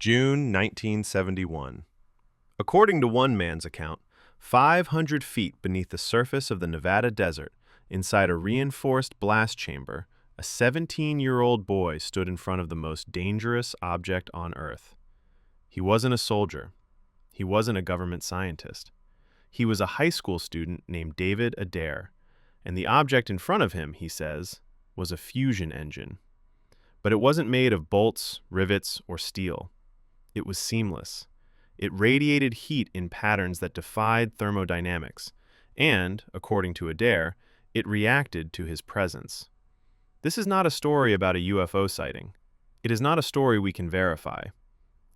June 1971. According to one man's account, 500 feet beneath the surface of the Nevada desert, inside a reinforced blast chamber, a 17-year-old boy stood in front of the most dangerous object on Earth. He wasn't a soldier. He wasn't a government scientist. He was a high school student named David Adair, and the object in front of him, he says, was a fusion engine. But it wasn't made of bolts, rivets, or steel. It was seamless. It radiated heat in patterns that defied thermodynamics, and, according to Adair, it reacted to his presence. This is not a story about a UFO sighting. It is not a story we can verify.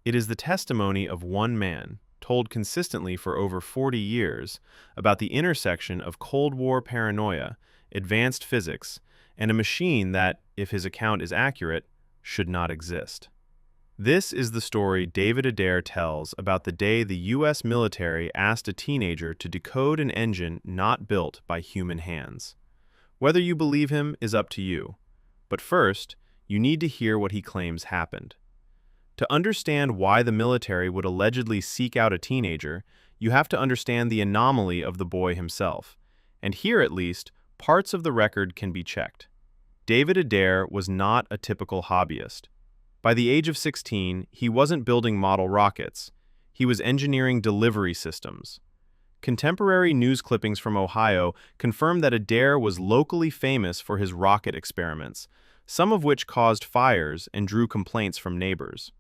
It is the testimony of one man, told consistently for over 40 years, about the intersection of Cold War paranoia, advanced physics, and a machine that, if his account is accurate, should not exist. This is the story David Adair tells about the day the U.S. military asked a teenager to decode an engine not built by human hands. Whether you believe him is up to you, but first, you need to hear what he claims happened. To understand why the military would allegedly seek out a teenager, you have to understand the anomaly of the boy himself, and here at least, parts of the record can be checked. David Adair was not a typical hobbyist. By the age of 16, he wasn't building model rockets. He was engineering delivery systems. Contemporary news clippings from Ohio confirm that Adair was locally famous for his rocket experiments, some of which caused fires and drew complaints from neighbors.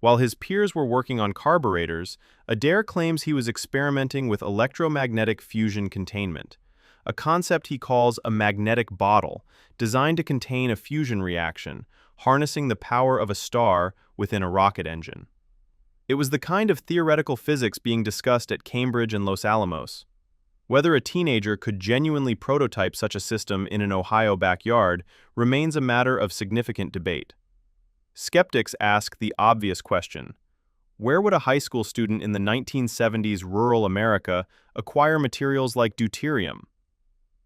While his peers were working on carburetors, Adair claims he was experimenting with electromagnetic fusion containment, a concept he calls a magnetic bottle, designed to contain a fusion reaction, harnessing the power of a star within a rocket engine. It was the kind of theoretical physics being discussed at Cambridge and Los Alamos. Whether a teenager could genuinely prototype such a system in an Ohio backyard remains a matter of significant debate. Skeptics ask the obvious question: where would a high school student in the 1970s rural America acquire materials like deuterium?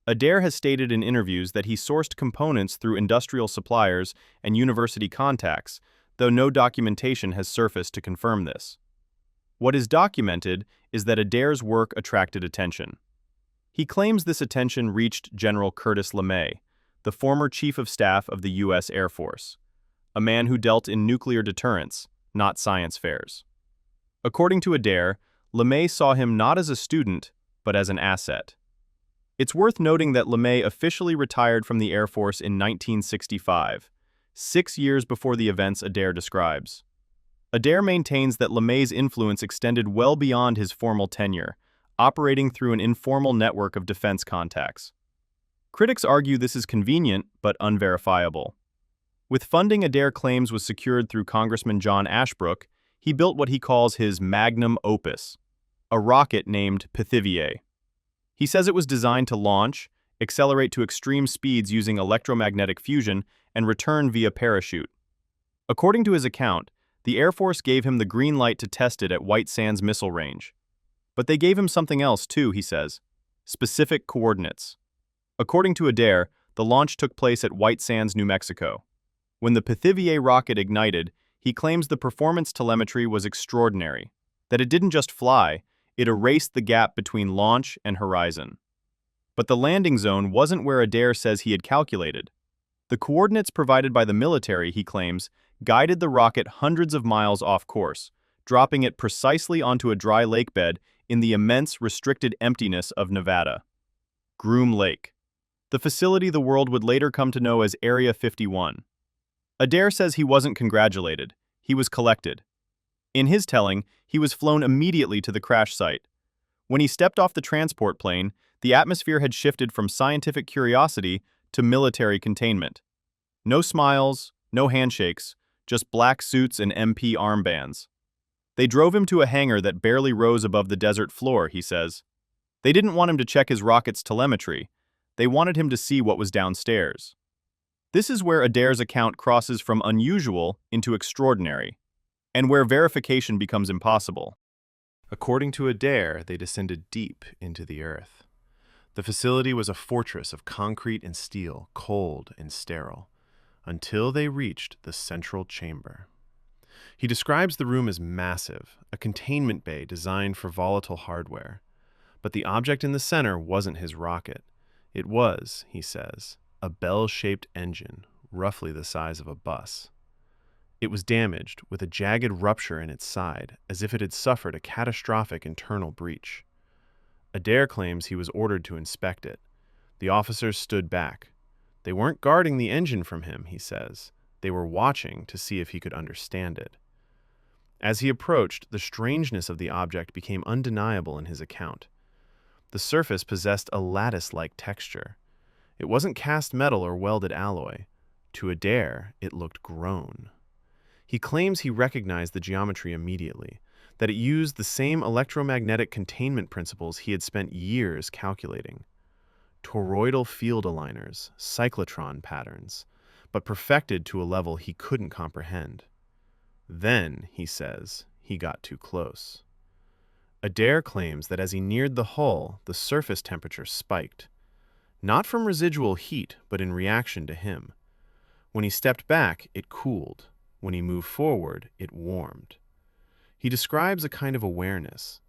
Adair has stated in interviews that he sourced components through industrial suppliers and university contacts, though no documentation has surfaced to confirm this. What is documented is that Adair's work attracted attention. He claims this attention reached General Curtis LeMay, the former Chief of Staff of the U.S. Air Force, a man who dealt in nuclear deterrence, not science fairs. According to Adair, LeMay saw him not as a student, but as an asset. It's worth noting that LeMay officially retired from the Air Force in 1965, 6 years before the events Adair describes. Adair maintains that LeMay's influence extended well beyond his formal tenure, operating through an informal network of defense contacts. Critics argue this is convenient but unverifiable. With funding Adair claims was secured through Congressman John Ashbrook, he built what he calls his magnum opus, a rocket named Pithiviers. He says it was designed to launch, accelerate to extreme speeds using electromagnetic fusion, and return via parachute. According to his account, the Air Force gave him the green light to test it at White Sands Missile Range. But they gave him something else too, he says: specific coordinates. According to Adair, the launch took place at White Sands, New Mexico. When the Pithiviers rocket ignited, he claims the performance telemetry was extraordinary, that it didn't just fly, it erased the gap between launch and horizon. But the landing zone wasn't where Adair says he had calculated. The coordinates provided by the military, he claims, guided the rocket hundreds of miles off course, dropping it precisely onto a dry lake bed in the immense restricted emptiness of Nevada. Groom Lake, the facility the world would later come to know as Area 51. Adair says he wasn't congratulated, he was collected. In his telling, he was flown immediately to the crash site. When he stepped off the transport plane, the atmosphere had shifted from scientific curiosity to military containment. No smiles, no handshakes, just black suits and MP armbands. They drove him to a hangar that barely rose above the desert floor, he says. They didn't want him to check his rocket's telemetry. They wanted him to see what was downstairs. This is where Adair's account crosses from unusual into extraordinary, and where verification becomes impossible. According to Adair, they descended deep into the earth. The facility was a fortress of concrete and steel, cold and sterile, until they reached the central chamber. He describes the room as massive, a containment bay designed for volatile hardware. But the object in the center wasn't his rocket. It was, he says, a bell-shaped engine, roughly the size of a bus. It was damaged, with a jagged rupture in its side, as if it had suffered a catastrophic internal breach. Adair claims he was ordered to inspect it. The officers stood back. They weren't guarding the engine from him, he says. They were watching to see if he could understand it. As he approached, the strangeness of the object became undeniable in his account. The surface possessed a lattice-like texture. It wasn't cast metal or welded alloy. To Adair, it looked grown. He claims he recognized the geometry immediately, that it used the same electromagnetic containment principles he had spent years calculating. Toroidal field aligners, cyclotron patterns, but perfected to a level he couldn't comprehend. Then, he says, he got too close. Adair claims that as he neared the hull, the surface temperature spiked. Not from residual heat, but in reaction to him. When he stepped back, it cooled. When he moved forward, it warmed. He describes a kind of awareness.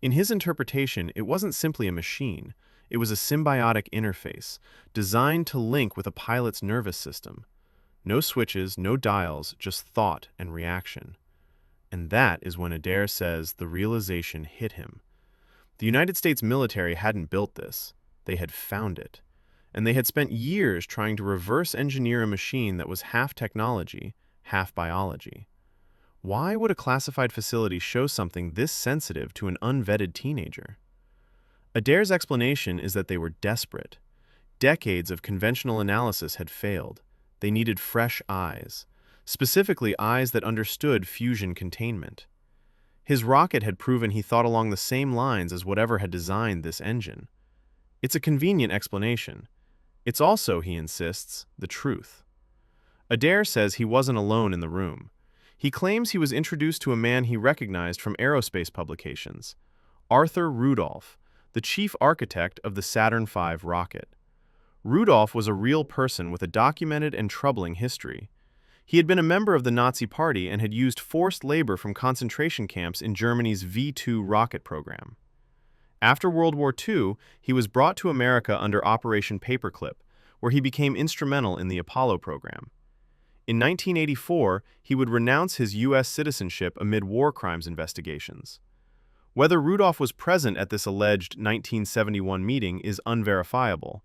In his interpretation, it wasn't simply a machine. It was a symbiotic interface, designed to link with a pilot's nervous system. No switches, no dials, just thought and reaction. And that is when Adair says the realization hit him. The United States military hadn't built this. They had found it. And they had spent years trying to reverse engineer a machine that was half technology, half biology. Why would a classified facility show something this sensitive to an unvetted teenager? Adair's explanation is that they were desperate. Decades of conventional analysis had failed. They needed fresh eyes, specifically eyes that understood fusion containment. His rocket had proven he thought along the same lines as whatever had designed this engine. It's a convenient explanation. It's also, he insists, the truth. Adair says he wasn't alone in the room. He claims he was introduced to a man he recognized from aerospace publications, Arthur Rudolph, the chief architect of the Saturn V rocket. Rudolph was a real person with a documented and troubling history. He had been a member of the Nazi Party and had used forced labor from concentration camps in Germany's V-2 rocket program. After World War II, he was brought to America under Operation Paperclip, where he became instrumental in the Apollo program. In 1984, he would renounce his U.S. citizenship amid war crimes investigations. Whether Rudolph was present at this alleged 1971 meeting is unverifiable,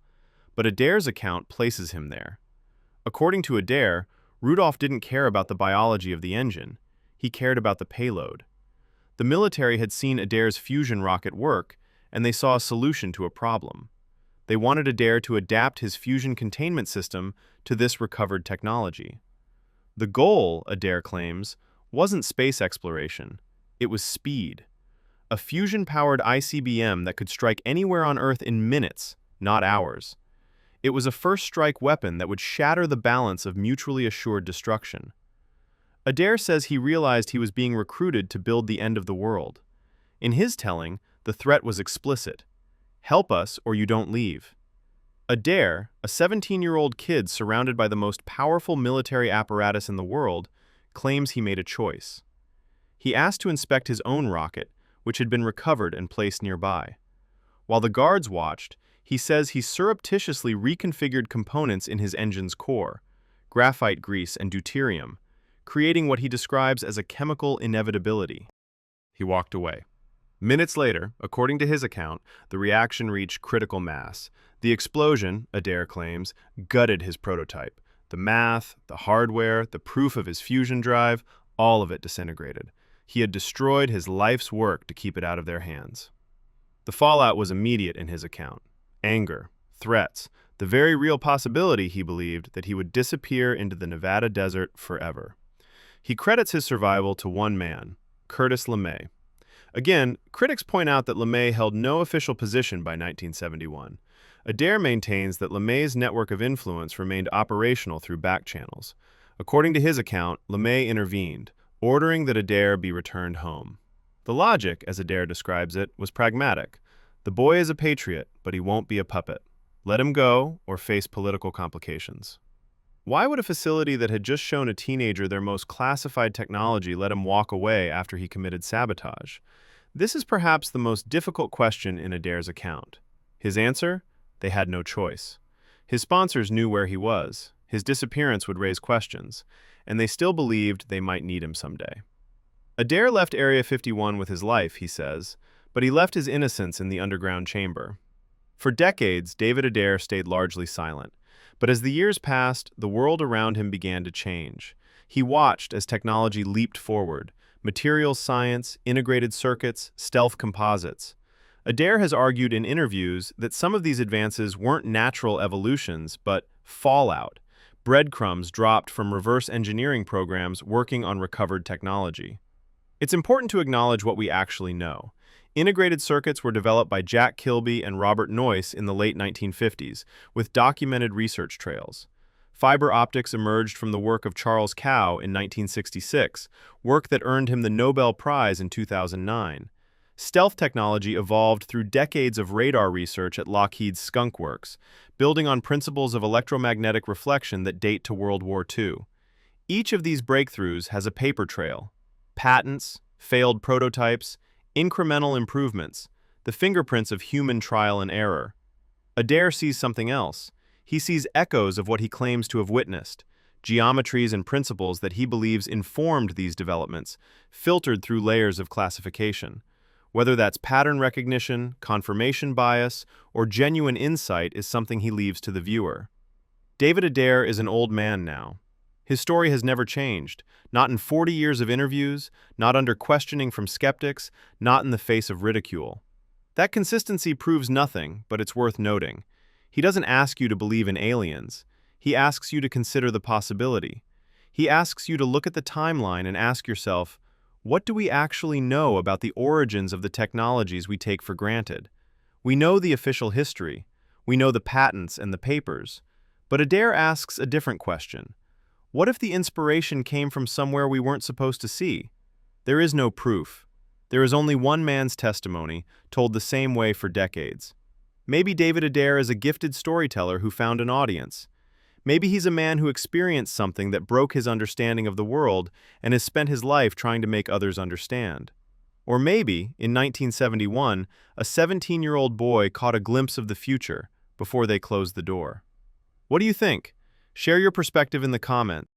but Adair's account places him there. According to Adair, Rudolph didn't care about the biology of the engine. He cared about the payload. The military had seen Adair's fusion rocket work, and they saw a solution to a problem. They wanted Adair to adapt his fusion containment system to this recovered technology. The goal, Adair claims, wasn't space exploration. It was speed. A fusion-powered ICBM that could strike anywhere on Earth in minutes, not hours. It was a first-strike weapon that would shatter the balance of mutually assured destruction. Adair says he realized he was being recruited to build the end of the world. In his telling, the threat was explicit. Help us or you don't leave. Adair, a 17-year-old kid surrounded by the most powerful military apparatus in the world, claims he made a choice. He asked to inspect his own rocket, which had been recovered and placed nearby. While the guards watched, he says he surreptitiously reconfigured components in his engine's core, graphite grease and deuterium, creating what he describes as a chemical inevitability. He walked away. Minutes later, according to his account, the reaction reached critical mass. The explosion, Adair claims, gutted his prototype. The math, the hardware, the proof of his fusion drive, all of it disintegrated. He had destroyed his life's work to keep it out of their hands. The fallout was immediate in his account. Anger, threats, the very real possibility, he believed, that he would disappear into the Nevada desert forever. He credits his survival to one man, Curtis LeMay. Again, critics point out that LeMay held no official position by 1971. Adair maintains that LeMay's network of influence remained operational through back channels. According to his account, LeMay intervened, ordering that Adair be returned home. The logic, as Adair describes it, was pragmatic. The boy is a patriot, but he won't be a puppet. Let him go or face political complications. Why would a facility that had just shown a teenager their most classified technology let him walk away after he committed sabotage? This is perhaps the most difficult question in Adair's account. His answer? They had no choice. His sponsors knew where he was. His disappearance would raise questions, and they still believed they might need him someday. Adair left Area 51 with his life, he says, but he left his innocence in the underground chamber. For decades, David Adair stayed largely silent, but as the years passed, the world around him began to change. He watched as technology leaped forward: materials science, integrated circuits, stealth composites. Adair has argued in interviews that some of these advances weren't natural evolutions, but fallout, breadcrumbs dropped from reverse engineering programs working on recovered technology. It's important to acknowledge what we actually know. Integrated circuits were developed by Jack Kilby and Robert Noyce in the late 1950s, with documented research trails. Fiber optics emerged from the work of Charles Cow in 1966, work that earned him the Nobel Prize in 2009. Stealth technology evolved through decades of radar research at Lockheed's Skunk Works, building on principles of electromagnetic reflection that date to World War II. Each of these breakthroughs has a paper trail: patents, failed prototypes, incremental improvements, the fingerprints of human trial and error. Adair sees something else. He sees echoes of what he claims to have witnessed, geometries and principles that he believes informed these developments, filtered through layers of classification. Whether that's pattern recognition, confirmation bias, or genuine insight is something he leaves to the viewer. David Adair is an old man now. His story has never changed, not in 40 years of interviews, not under questioning from skeptics, not in the face of ridicule. That consistency proves nothing, but it's worth noting. He doesn't ask you to believe in aliens. He asks you to consider the possibility. He asks you to look at the timeline and ask yourself, what do we actually know about the origins of the technologies we take for granted? We know the official history. We know the patents and the papers. But Adair asks a different question. What if the inspiration came from somewhere we weren't supposed to see? There is no proof. There is only one man's testimony, told the same way for decades. Maybe David Adair is a gifted storyteller who found an audience. Maybe he's a man who experienced something that broke his understanding of the world and has spent his life trying to make others understand. Or maybe, in 1971, a 17-year-old boy caught a glimpse of the future before they closed the door. What do you think? Share your perspective in the comments.